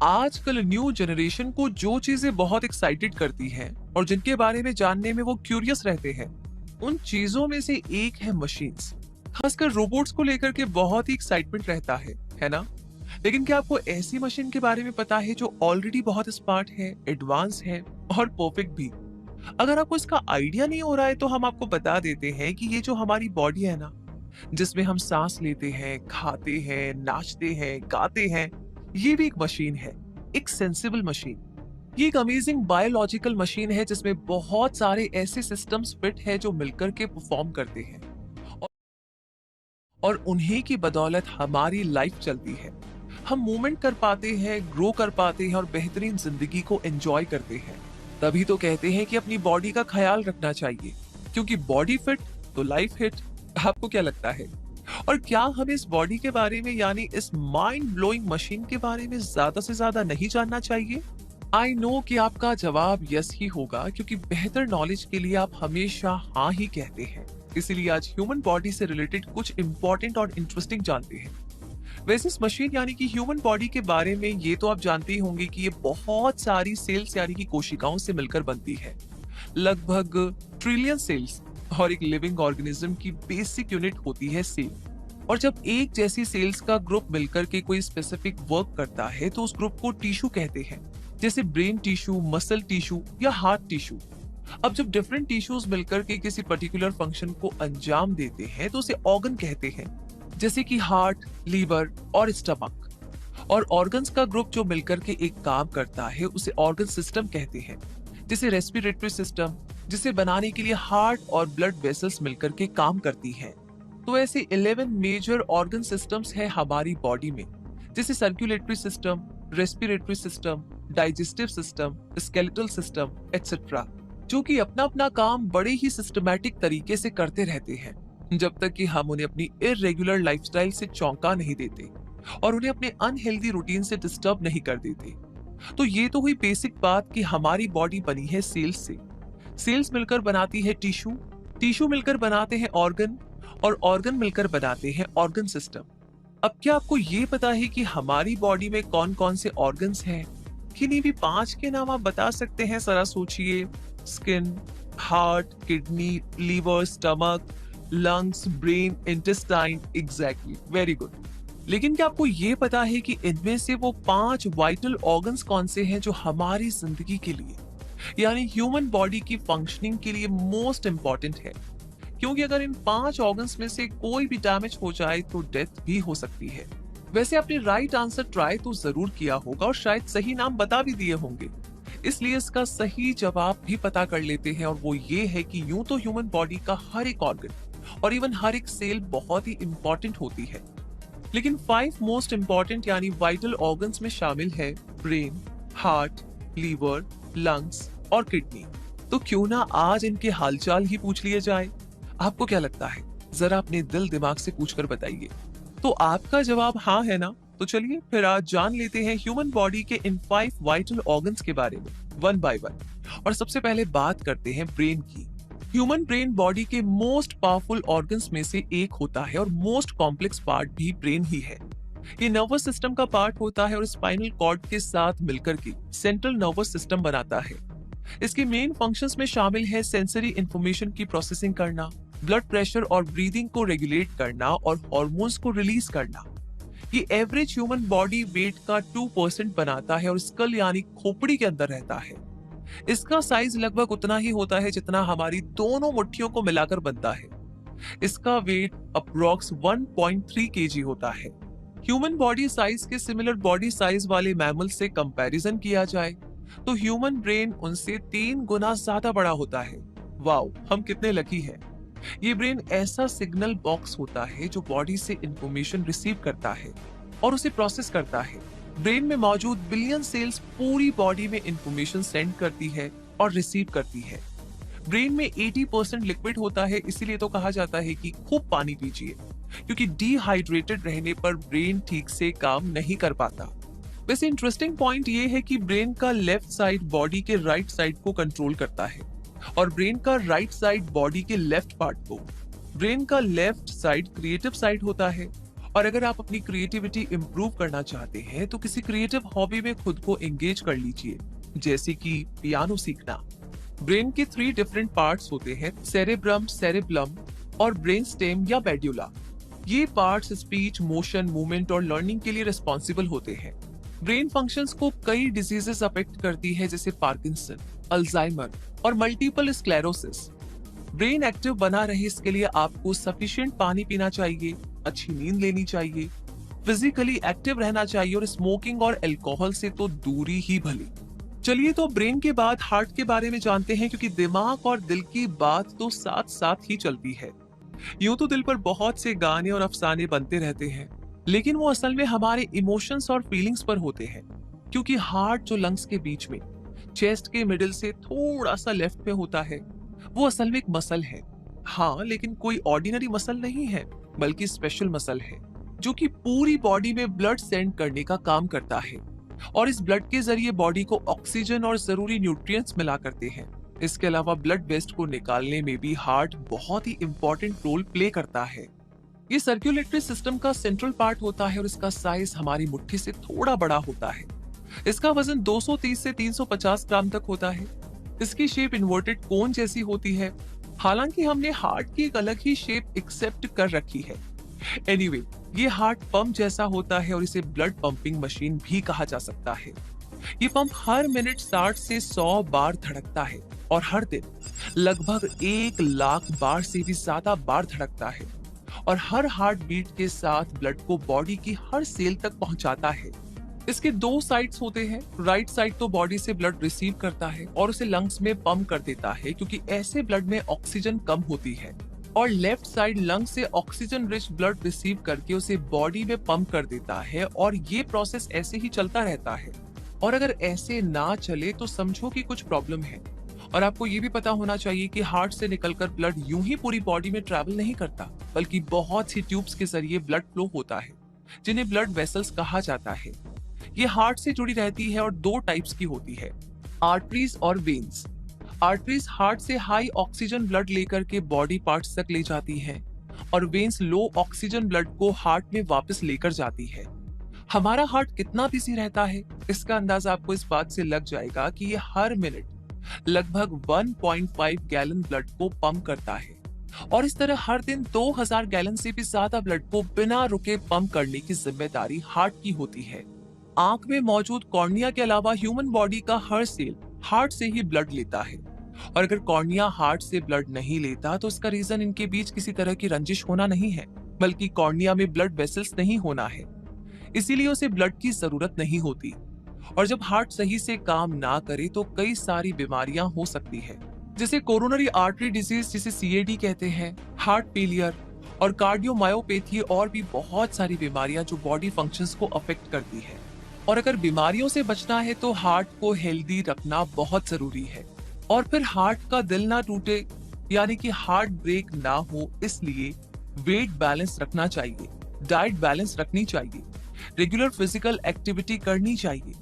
आजकल new generation को जो चीजें बहुत एक्साइटेड करती हैं और जिनके बारे में जानने में वो क्यूरियस रहते हैं, उन चीजों में से एक है मशीन्स। खासकर रोबोट्स को लेकर के बहुत ही एक्साइटमेंट रहता है ना? लेकिन क्या आपको ऐसी मशीन के बारे में पता है जो ऑलरेडी बहुत स्मार्ट है, एडवांस है और परफेक्ट भी? अगर आपको इसका आइडिया नहीं हो रहा है तो हम आपको बता देते हैं कि ये जो हमारी बॉडी है ना, जिसमें हम सांस लेते हैं, खाते हैं, नाचते हैं, गाते हैं, ये भी एक मशीन है, एक सेंसिबल मशीन। ये एक अमेजिंग बायोलॉजिकल मशीन है जिसमें बहुत सारे ऐसे सिस्टम्स फिट है जो मिलकर के परफॉर्म करते हैं और और उन्हीं की बदौलत हमारी लाइफ चलती है। हम मूवमेंट कर पाते हैं, ग्रो कर पाते हैं और बेहतरीन जिंदगी को एंजॉय करते हैं। तभी तो कहते हैं कि अपनी बॉडी का ख्याल रखना चाहिए, क्योंकि बॉडी फिट तो लाइफ हिट। आपको क्या लगता है? और क्या हम इस बॉडी के बारे में यानी इस माइंड ब्लोइंग मशीन के बारे में ज्यादा से ज्यादा नहीं जानना चाहिए? आई नो कि आपका जवाब यस ही होगा, क्योंकि बेहतर नॉलेज के लिए आप हमेशा हाँ ही कहते हैं। इसीलिए आज ह्यूमन बॉडी से रिलेटेड कुछ इंपॉर्टेंट और इंटरेस्टिंग जानते हैं। वैसे इस मशीन यानी कि ह्यूमन बॉडी के बारे में ये तो आप जानते ही होंगे कि ये बहुत सारी सेल्स यानी कि कोशिकाओं से मिलकर बनती है, लगभग ट्रिलियन सेल्स। और एक लिविंग ऑर्गेनिज्म की बेसिक यूनिट होती है सेल। और जब एक जैसी सेल्स का ग्रुप मिलकर के कोई स्पेसिफिक वर्क करता है तो उस ग्रुप को टिश्यू कहते हैं, जैसे ब्रेन टिश्यू, मसल टिश्यू या हार्ट टिश्यू। अब जब डिफरेंट टिश्यूज मिलकर के किसी पर्टिकुलर फंक्शन को अंजाम देते हैं तो उसे ऑर्गन कहते हैं, जैसे कि हार्ट, लीवर और स्टमक। और ऑर्गन्स का ग्रुप जो मिलकर के एक काम करता है उसे ऑर्गन सिस्टम कहते हैं, जैसे रेस्पिरेटरी सिस्टम, जिसे बनाने के लिए हार्ट और ब्लड वेसल्स मिलकर के काम करती हैं। तो ऐसे 11 मेजर ऑर्गन सिस्टम्स हैं हमारी बॉडी में, जैसे circulatory system, respiratory system, digestive system, skeletal system etcetera, जो कि अपना अपना काम बड़े ही सिस्टमैटिक तरीके से करते रहते हैं, जब तक कि हम उन्हें अपनी इर्रेगुलर लाइफस्टाइल से चौंका नहीं देते और उन्हें अपने अनहेल्दी रूटीन से डिस्टर्ब नहीं कर देते। तो ये तो हुई बेसिक बात कि हमारी बॉडी बनी है सेल्स से। सेल्स मिलकर बनाती है टिश्यू, टिश्यू मिलकर बनाते हैं ऑर्गन और ऑर्गन मिलकर बनाते हैं ऑर्गन सिस्टम। अब क्या आपको ये पता है कि हमारी बॉडी में कौन कौन से ऑर्गन्स हैं? किन्हीं भी 5 के नाम आप बता सकते हैं? जरा सोचिए। Skin, heart, kidney, liver, stomach, lungs, brain, intestine. Exactly, very good. लेकिन क्या आपको ये पता है कि इनमें से वो 5 वाइटल ऑर्गन्स कौन से हैं जो हमारी जिंदगी के लिए यानी ह्यूमन बॉडी की फंक्शनिंग के लिए मोस्ट इंपॉर्टेंट है? क्योंकि अगर इन 5 ऑर्गन्स में से कोई भी डैमेज हो जाए तो डेथ भी हो सकती है। वैसे आपने राइट आंसर ट्राई तो जरूर किया होगा और शायद सही नाम बता भी दिए होंगे, इसलिए इसका सही जवाब भी पता कर लेते हैं। और वो ये है कि यूं तो ह्यूमन बॉडी का हर एक ऑर्गन और इवन हर एक सेल बहुत ही इंपॉर्टेंट होती है, लेकिन 5 मोस्ट इंपॉर्टेंट यानी वाइटल ऑर्गन्स में शामिल है ब्रेन, हार्ट, लीवर, लंग्स और किडनी। तो क्यों ना आज इनके हालचाल ही पूछ लिए जाए? आपको क्या लगता है? जरा अपने दिल दिमाग से पूछकर बताइए। तो आपका जवाब हाँ है ना? तो चलिए फिर आज जान लेते हैं ह्यूमन बॉडी के इन 5 वाइटल ऑर्गन्स के बारे में वन बाय वन। और सबसे पहले बात करते हैं ब्रेन की। ह्यूमन ब्रेन बॉडी के मोस्ट पावरफुल ऑर्गन्स में से एक होता है और मोस्ट कॉम्प्लेक्स पार्ट भी ब्रेन ही है। ये नर्वस सिस्टम का पार्ट होता है और स्पाइनल कॉर्ड के साथ मिलकर के सेंट्रल नर्वस सिस्टम बनाता है। इसके मेन फंक्शंस में शामिल है सेंसरी इंफॉर्मेशन की प्रोसेसिंग करना, ब्लड प्रेशर और ब्रीदिंग को रेगुलेट करना और हॉर्मोन्स को रिलीज करना। ये एवरेज ह्यूमन बॉडी वेट का 2% बनाता है और स्कल यानी खोपड़ी के अंदर रहता है। इसका साइज लगभग उतना ही होता है जितना हमारी दोनों मुट्ठियों को मिलाकर बनता है। इसका वेट अप्रोक्स 1.3 kg होता है। ह्यूमन बॉडी साइज के सिमिलर बॉडी साइज वाले मैमल से कंपैरिजन किया जाए तो ह्यूमन ब्रेन उनसे 3 गुना ज्यादा बड़ा होता है। वाओ, हम कितने लकी हैं। ये ब्रेन ऐसा सिग्नल बॉक्स होता है जो बॉडी से इंफॉर्मेशन रिसीव करता है और उसे प्रोसेस करता है। ब्रेन में मौजूद बिलियन सेल्स पूरी बॉडी में इंफॉर्मेशन सेंड करती है और रिसीव करती है। ब्रेन में 80% लिक्विड होता है, इसीलिए तो कहा जाता है कि खूब पानी पीजिए, क्योंकि डिहाइड्रेटेड रहने पर ब्रेन ठीक से काम नहीं कर पाता। वैसे इंटरेस्टिंग पॉइंट ये है कि ब्रेन का लेफ्ट साइड बॉडी के राइट साइड को कंट्रोल करता है और ब्रेन का राइट साइड बॉडी के लेफ्ट पार्ट को। ब्रेन का लेफ्ट साइड क्रिएटिव साइड होता है और अगर आप अपनी क्रिएटिविटी इंप्रूव करना चाहते हैं तो किसी क्रिएटिव हॉबी में खुद को एंगेज कर लीजिए, जैसे कि पियानो सीखना। ब्रेन के 3 डिफरेंट पार्ट्स होते हैं, सेरेब्रम, सेरेब्लम और ब्रेन स्टेम या मेड्यूला। ये पार्ट्स स्पीच, मोशन, मूवमेंट और लर्निंग के लिए रिस्पॉन्सिबल होते हैं। ब्रेन फंक्शंस को कई डिजीजेस अफेक्ट करती है, जैसे पार्किंसन, अल्जाइमर और मल्टीपल स्क्लेरोसिस। ब्रेन एक्टिव बना रहे इसके लिए आपको सफिशिएंट पानी पीना चाहिए, अच्छी नींद लेनी चाहिए, फिजिकली एक्टिव रहना चाहिए और स्मोकिंग और अल्कोहल से तो दूरी ही भली। चलिए तो ब्रेन के बाद हार्ट के बारे में जानते हैं, क्योंकि दिमाग और दिल की बात तो साथ साथ ही चलती है। यूं तो दिल पर बहुत से गाने और अफसाने बनते रहते हैं, लेकिन वो असल में हमारे इमोशंस और फीलिंग्स पर होते हैं, क्योंकि हार्ट जो लंग्स के बीच में, चेस्ट के मिडिल से थोड़ा सा लेफ्ट में होता है, वो असल में एक मसल है। हाँ, लेकिन कोई ऑर्डिनरी मसल नहीं है, बल्कि स्पेशल मसल है, जो कि पूरी बॉडी में ब्लड सेंड करने का काम करता है और इस ब्लड के जरिए बॉडी को ऑक्सीजन और जरूरी न्यूट्रिएंट्स मिला करते हैं। इसके अलावा ब्लड वेस्ट को निकालने में भी हार्ट बहुत ही इंपॉर्टेंट रोल प्ले करता है। ये सर्कुलेटरी सिस्टम का सेंट्रल पार्ट होता है और इसका साइज हमारी मुट्ठी से थोड़ा बड़ा होता है। इसका वजन 230 से 350 ग्राम तक होता है। इसकी शेप इन्वर्टेड कोन जैसी होती है। हालांकि हमने हार्ट की एक अलग ही शेप एक्सेप्ट कर रखी है। एनीवे, ये हार्ट पंप जैसा होता है और इसे ब्लड पंपिंग मशीन भी कहा जा सकता है। ये पंप हर मिनट 60 से 100 बार धड़कता है और हर दिन लगभग 1 लाख बार से भी ज्यादा बार धड़कता है और हर हार्ट बीट के साथ ब्लड को बॉडी की हर सेल तक पहुंचाता है। इसके 2 साइड्स होते हैं। राइट साइड तो बॉडी से ब्लड रिसीव करता है और उसे लंग्स में पंप कर देता है, क्योंकि ऐसे ब्लड में ऑक्सीजन कम होती है, और लेफ्ट साइड लंग से ऑक्सीजन रिच ब्लड रिसीव करके उसे बॉडी में पंप कर देता है और ये प्रोसेस ऐसे ही चलता रहता है। और अगर ऐसे ना चले तो समझो कि कुछ प्रॉब्लम है। और आपको ये भी पता होना चाहिए कि हार्ट से निकलकर ब्लड यूं ही पूरी बॉडी में ट्रैवल नहीं करता, बल्कि बहुत सी ट्यूब्स के जरिए ब्लड फ्लो होता है, जिन्हें ब्लड वेसल्स कहा जाता है। ये हार्ट से जुड़ी रहती है और 2 टाइप्स की होती है, आर्टरीज और वेन्स। आर्टरीज हार्ट से हाई ऑक्सीजन ब्लड लेकर के बॉडी पार्ट्स तक ले जाती हैं और वेन्स लो ऑक्सीजन ब्लड को हार्ट में वापस लेकर जाती है। हमारा हार्ट कितना बिजी रहता है, इसका अंदाजा आपको इस बात से लग जाएगा कि ये हर मिनट लगभग 1.5 गैलन ब्लड को पंप करता है और इस तरह हर दिन 2000 गैलन से भी ज्यादा ब्लड को बिना रुके पंप करने की जिम्मेदारी हार्ट की होती है। आंख में मौजूद कॉर्निया के अलावा ह्यूमन बॉडी का हर सेल हार्ट से ही ब्लड लेता है और अगर कॉर्निया हार्ट से ब्लड नहीं लेता तो इसका रीजन इनके बीच किसी तरह की रंजिश होना नहीं है, बल्कि कॉर्निया में ब्लड वेसल्स नहीं होना है, इसीलिए उसे ब्लड की जरूरत नहीं होती। और जब हार्ट सही से काम ना करे तो कई सारी बीमारियां हो सकती है, जैसे कोरोनरी आर्टरी डिजीज जिसे CAD कहते हैं, हार्ट फेलियर और कार्डियोमायोपैथी और भी बहुत सारी बीमारियां जो बॉडी फंक्शंस को अफेक्ट करती है। और अगर बीमारियों से बचना है तो हार्ट को हेल्दी रखना बहुत जरूरी है। और फिर हार्ट का दिल ना टूटे, यानी कि हार्ट ब्रेक ना हो, इसलिए वेट बैलेंस रखना चाहिए, डाइट बैलेंस रखनी चाहिए, रेगुलर फिजिकल एक्टिविटी करनी चाहिए,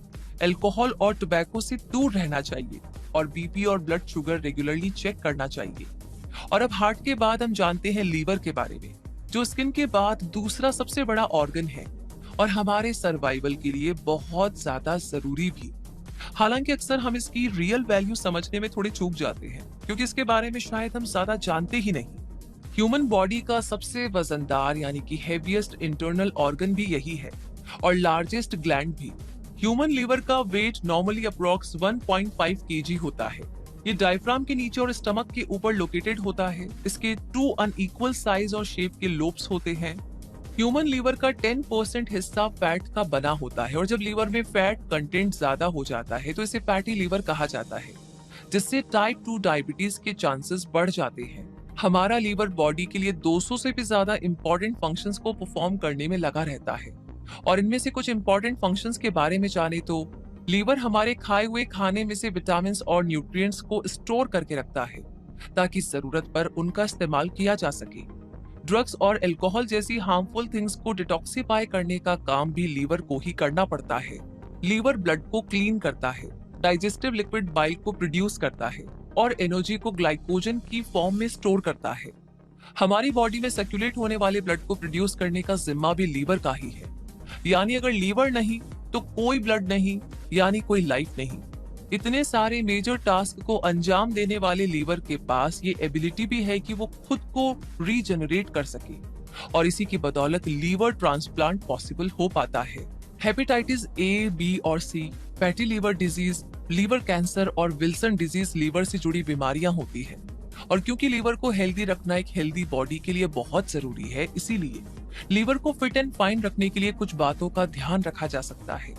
अल्कोहल और टोबैको से दूर रहना चाहिए और बीपी और ब्लड शुगर रेगुलरली चेक करना चाहिए। और अब हार्ट के बाद हम जानते हैं लीवर के बारे में, जो स्किन के बाद दूसरा सबसे बड़ा ऑर्गन है और हमारे सर्वाइवल के लिए बहुत ज्यादा जरूरी भी। हालांकि अक्सर हम इसकी रियल वैल्यू समझने में थोड़े चूक जाते हैं, क्योंकि इसके बारे में शायद हम ज्यादा जानते ही नहीं। ह्यूमन बॉडी का सबसे वजनदार यानी कि हेवीएस्ट इंटरनल ऑर्गन भी यही है और लार्जेस्ट ग्लैंड भी। ह्यूमन लीवर का वेट नॉर्मली अप्रोक्स 1.5 kg होता है। ये डायफ्राम के नीचे और स्टमक के ऊपर लोकेटेड होता है। इसके 2 अनइक्वल साइज और शेप के लोब्स होते हैं। ह्यूमन लीवर का 10% हिस्सा फैट का बना होता है और जब लीवर में फैट कंटेंट ज्यादा हो जाता है तो इसे फैटी लीवर कहा जाता है, जिससे टाइप 2 डायबिटीज के चांसेस बढ़ जाते हैं। हमारा लीवर बॉडी के लिए 200 से भी ज्यादा इंपॉर्टेंट फंक्शंस को परफॉर्म करने में लगा रहता है और इनमें से कुछ इंपॉर्टेंट फंक्शंस के बारे में जाने तो लीवर हमारे खाए हुए खाने में से विटामिन्स और न्यूट्रिएंट्स को स्टोर करके रखता है ताकि जरूरत पर उनका इस्तेमाल किया जा सके। ड्रग्स और अल्कोहल जैसी हार्मफुल थिंग्स को डिटॉक्सिफाई करने का काम भी लीवर को ही करना पड़ता है। लीवर ब्लड को क्लीन करता है, डाइजेस्टिव लिक्विड बाइल को प्रोड्यूस करता है और एनर्जी को ग्लाइकोजन की फॉर्म में स्टोर करता है। हमारी बॉडी में सर्कुलेट होने वाले ब्लड को प्रोड्यूस करने का जिम्मा भी लीवर का ही है। यानी अगर लीवर नहीं तो कोई ब्लड नहीं, यानी कोई लाइफ नहीं। इतने सारे मेजर टास्क को अंजाम देने वाले लीवर के पास ये एबिलिटी भी है कि वो खुद को रीजनरेट कर सके, और इसी की बदौलत लीवर ट्रांसप्लांट पॉसिबल हो पाता है। हेपेटाइटिस ए, बी और C, fatty liver disease, liver cancer और विल्सन डिजीज लीवर से जुड़ी बीमारियां होती हैं। और क्योंकि लीवर को हेल्दी रखना एक हेल्दी बॉडी के लिए बहुत जरूरी है, इसीलिए लीवर को फिट एंड फाइन रखने के लिए कुछ बातों का ध्यान रखा जा सकता है।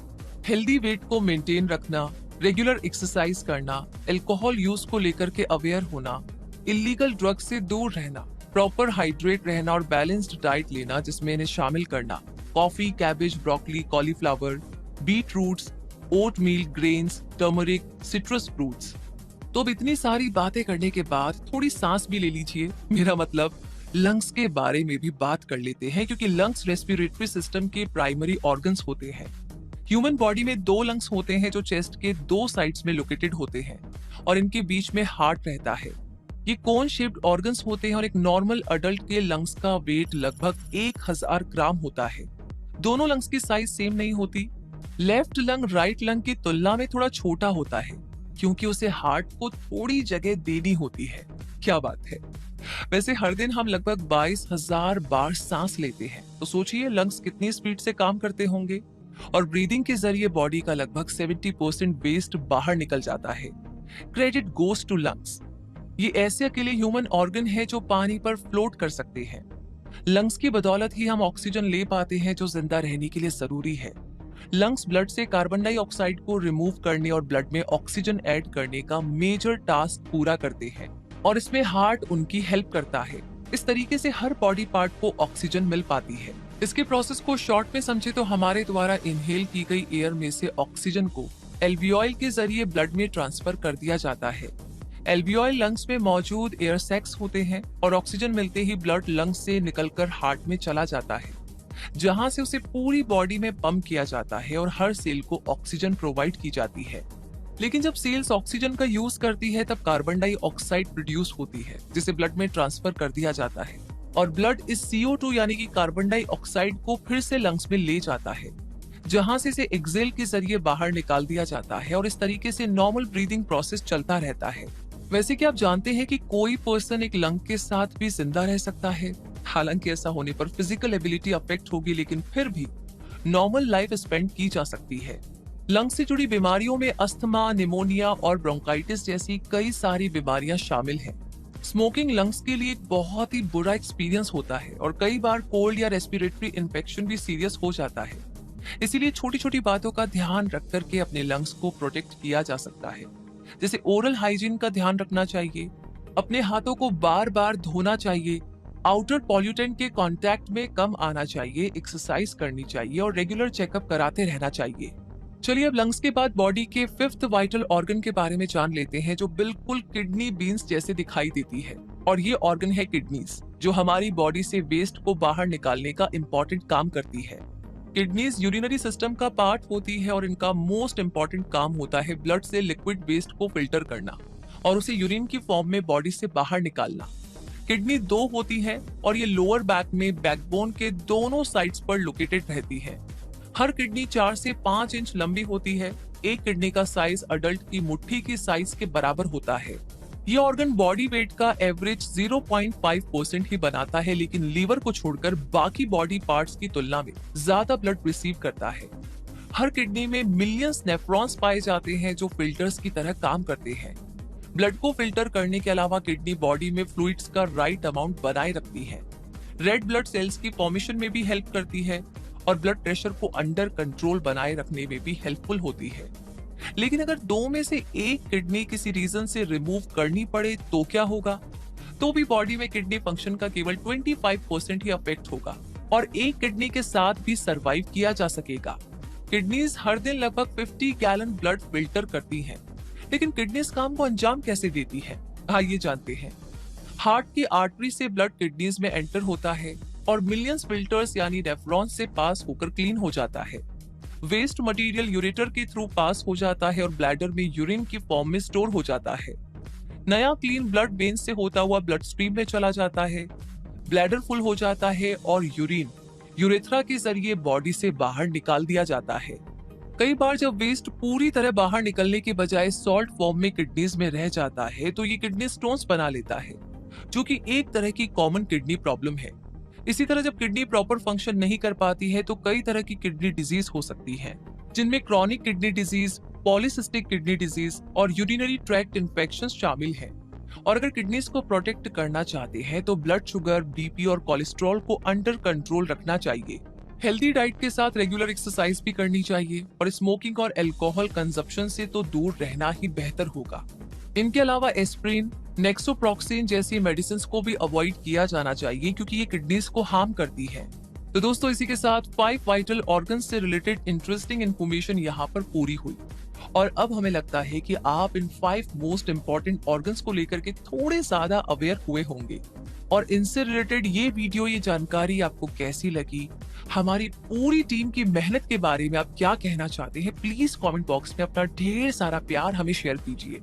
हेल्दी वेट को मेंटेन रखना, रेगुलर एक्सरसाइज करना, अल्कोहल यूज को लेकर के अवेयर होना, इलीगल ड्रग से दूर रहना, प्रॉपर हाइड्रेट रहना और बैलेंस्ड डाइट लेना जिसमें इन्हें शामिल करना coffee, cabbage, broccoli, cauliflower, beet roots, oatmeal, grains, turmeric, citrus fruits. तो अब इतनी सारी बातें करने के बाद थोड़ी सांस भी ले लीजिए। मेरा मतलब लंग्स के बारे में भी बात कर लेते हैं, क्योंकि लंग्स रेस्पिरेटरी सिस्टम के प्राइमरी ऑर्गन्स होते हैं। ह्यूमन बॉडी में 2 लंग्स होते हैं जो चेस्ट के 2 साइड्स में लोकेटेड होते हैं, और इनके बीच में हार्ट रहता है। ये कोन शेप्ड ऑर्गन्स होते हैं और एक नॉर्मल अडल्ट के लंग्स का वेट लगभग 1000 ग्राम होता है। दोनों लंग्स की साइज सेम नहीं होती। लेफ्ट लंग राइट लंग की तुलना में थोड़ा छोटा होता है, क्योंकि उसे हार्ट को थोड़ी जगह देनी होती है। क्या बात है। वैसे हर दिन हम लगभग 22,000 बार सांस लेते हैं, तो सोचिए लंग्स कितनी स्पीड से काम करते होंगे। और ब्रीदिंग के जरिए बॉडी का लगभग 70% वेस्ट बाहर निकल जाता है। Credit goes to lungs. ये ऐसे अकेले ह्यूमन ऑर्गन है जो पानी पर फ्लोट कर सकते हैं। लंग्स की बदौलत ही हम ऑक्सीजन ले पाते हैं जो जिंदा रहने के लिए जरूरी है। लंग्स ब्लड से कार्बन डाइऑक्साइड को रिमूव करने और ब्लड में ऑक्सीजन ऐड करने का मेजर टास्क पूरा करते हैं, और इसमें हार्ट उनकी हेल्प करता है। इस तरीके से हर बॉडी पार्ट को ऑक्सीजन मिल पाती है। इसके प्रोसेस को शॉर्ट में समझे तो हमारे द्वारा इनहेल की गई एयर में से ऑक्सीजन को एल्वियोल के जरिए ब्लड में ट्रांसफर कर दिया जाता है। एल्वियोल लंग्स में मौजूद एयर सैक्स होते हैं, और ऑक्सीजन मिलते ही ब्लड लंग्स से निकलकर हार्ट में चला जाता है, जहां से उसे पूरी बॉडी में पंप किया जाता है और हर सेल को ऑक्सीजन प्रोवाइड की जाती है। लेकिन जब सेल्स ऑक्सीजन का यूज करती है तब कार्बन डाइऑक्साइड प्रोड्यूस होती है, जिसे ब्लड में ट्रांसफर कर दिया जाता है, और ब्लड इस CO2 यानी कि कार्बन डाइऑक्साइड को फिर से लंग्स में ले जाता है, जहां से इसे एक्सेल के जरिए बाहर निकाल दिया जाता है, और इस तरीके से नॉर्मल ब्रीदिंग प्रोसेस चलता रहता है। वैसे क्या आप जानते हैं कि कोई पर्सन एक लंग के साथ भी जिंदा रह सकता है? हालांकि ऐसा होने पर फिजिकल एबिलिटी अफेक्ट होगी, लेकिन फिर भी नॉर्मल लाइफ स्पेंड की जा सकती है। लंग से जुड़ी बीमारियों में अस्थमा, निमोनिया और ब्रोंकाइटिस जैसी कई सारी बीमारियां शामिल हैं। स्मोकिंग लंग्स के लिए एक बहुत ही बुरा एक्सपीरियंस होता है, और कई बार कोल्ड या रेस्पिरेटरी इन्फेक्शन भी सीरियस हो जाता है। इसीलिए छोटी छोटी बातों का ध्यान रख करके अपने लंग्स को प्रोटेक्ट किया जा सकता है। जैसे ओरल हाइजीन का ध्यान रखना चाहिए, अपने हाथों को बार बार धोना चाहिए, आउटर पॉल्यूटेंट के कांटेक्ट में कम आना चाहिए, एक्सरसाइज करनी चाहिए और रेगुलर चेकअप कराते रहना चाहिए। चलिए अब लंग्स के बाद बॉडी के 5th वाइटल ऑर्गन के बारे में जान लेते हैं, जो बिल्कुल किडनी बीन्स जैसे दिखाई देती है। और ये ऑर्गन है किडनीज, जो हमारी बॉडी से वेस्ट को बाहर निकालने का इंपॉर्टेंट काम करती है। किडनीज यूरिनरी सिस्टम का पार्ट होती है, और इनका मोस्ट इंपॉर्टेंट काम होता है ब्लड से लिक्विड वेस्ट को फिल्टर करना और उसे यूरिन की फॉर्म में बॉडी से बाहर निकालना। किडनी 2 होती है, और ये लोअर बैक में बैकबोन के दोनों साइड्स पर लोकेटेड रहती है। हर किडनी 4 से 5 इंच लंबी होती है। एक किडनी का साइज अडल्ट की मुट्ठी की साइज के बराबर होता है। ये ऑर्गन बॉडी वेट का एवरेज 0.5% ही बनाता है, लेकिन लीवर को छोड़कर बाकी बॉडी पार्ट्स की तुलना में ज्यादा ब्लड रिसीव करता है। हर किडनी में मिलियंस नेफ्रॉन्स पाए जाते हैं जो फिल्टर्स की तरह काम करते हैं। ब्लड को फिल्टर करने के अलावा किडनी बॉडी में फ्लूइड्स का राइट अमाउंट बनाए रखती है। रेड ब्लड सेल्स की फॉर्मेशन में भी हेल्प करती है, और ब्लड प्रेशर को अंडर कंट्रोल बनाए रखने में भी हेल्पफुल होती है। लेकिन अगर 2 में से एक किडनी किसी रीजन से रिमूव करनी पड़े तो क्या होगा? तो भी बॉडी में किडनी फंक्शन का केवल 25% ही अफेक्ट होगा, और एक किडनी के साथ भी सरवाइव किया जा सकेगा। किडनीज हर दिन लगभग 50 गैलन ब्लड फिल्टर करती हैं, लेकिन किडनीज काम को अंजाम कैसे देती है? आइए जानते हैं। हार्ट की आर्टरी से ब्लड किडनीज में एंटर होता है, और मिलियंस फिल्टर्स यानी नेफ्रॉन्स से पास होकर क्लीन हो जाता है। वेस्ट मटेरियल यूरेटर के थ्रू पास हो जाता है और ब्लैडर में यूरिन की फॉर्म में स्टोर हो जाता है। नया क्लीन ब्लड वेन से होता हुआ ब्लड स्ट्रीम में चला जाता है, ब्लैडर फुल हो जाता है और यूरिन यूरेथ्रा के जरिए बॉडी से बाहर निकाल दिया जाता है। कई बार जब वेस्ट पूरी तरह बाहर निकलने के बजाय सॉल्ट फॉर्म में किडनीज में रह जाता है तो ये किडनी स्टोन्स बना लेता है, जो कि एक तरह की कॉमन किडनी प्रॉब्लम है। इसी तरह जब किडनी प्रॉपर फंक्शन नहीं कर पाती है तो कई तरह की किडनी डिजीज हो सकती है, जिनमें chronic kidney disease, polycystic kidney disease और यूरिनरी ट्रैक्ट इन्फेक्शन शामिल हैं। और अगर किडनीज को प्रोटेक्ट करना चाहते हैं तो ब्लड शुगर, बीपी और कोलेस्ट्रॉल को अंडर कंट्रोल रखना चाहिए। हेल्दी डाइट के साथ रेगुलर एक्सरसाइज भी करनी चाहिए और स्मोकिंग और अल्कोहल कंजप्शन से तो दूर रहना ही बेहतर होगा। इनके अलावा एस्प्रिन, नेक्सोप्रोक्सिन जैसी मेडिसिन को भी अवॉइड किया जाना चाहिए क्योंकि ये किडनीज को हार्म करती है। तो दोस्तों, इसी के साथ 5 वाइटल ऑर्गन्स से रिलेटेड इंटरेस्टिंग इंफॉर्मेशन यहाँ पर पूरी हुई और अब हमें लगता है कि आप इन 5 मोस्ट इंपॉर्टेंट ऑर्गन्स को लेकर के थोड़े ज्यादा अवेयर हुए होंगे। और इनसे रिलेटेड ये जानकारी आपको कैसी लगी, हमारी पूरी टीम की मेहनत के बारे में आप क्या कहना चाहते हैं, प्लीज कमेंट बॉक्स में अपना ढेर सारा प्यार हमें शेयर कीजिए।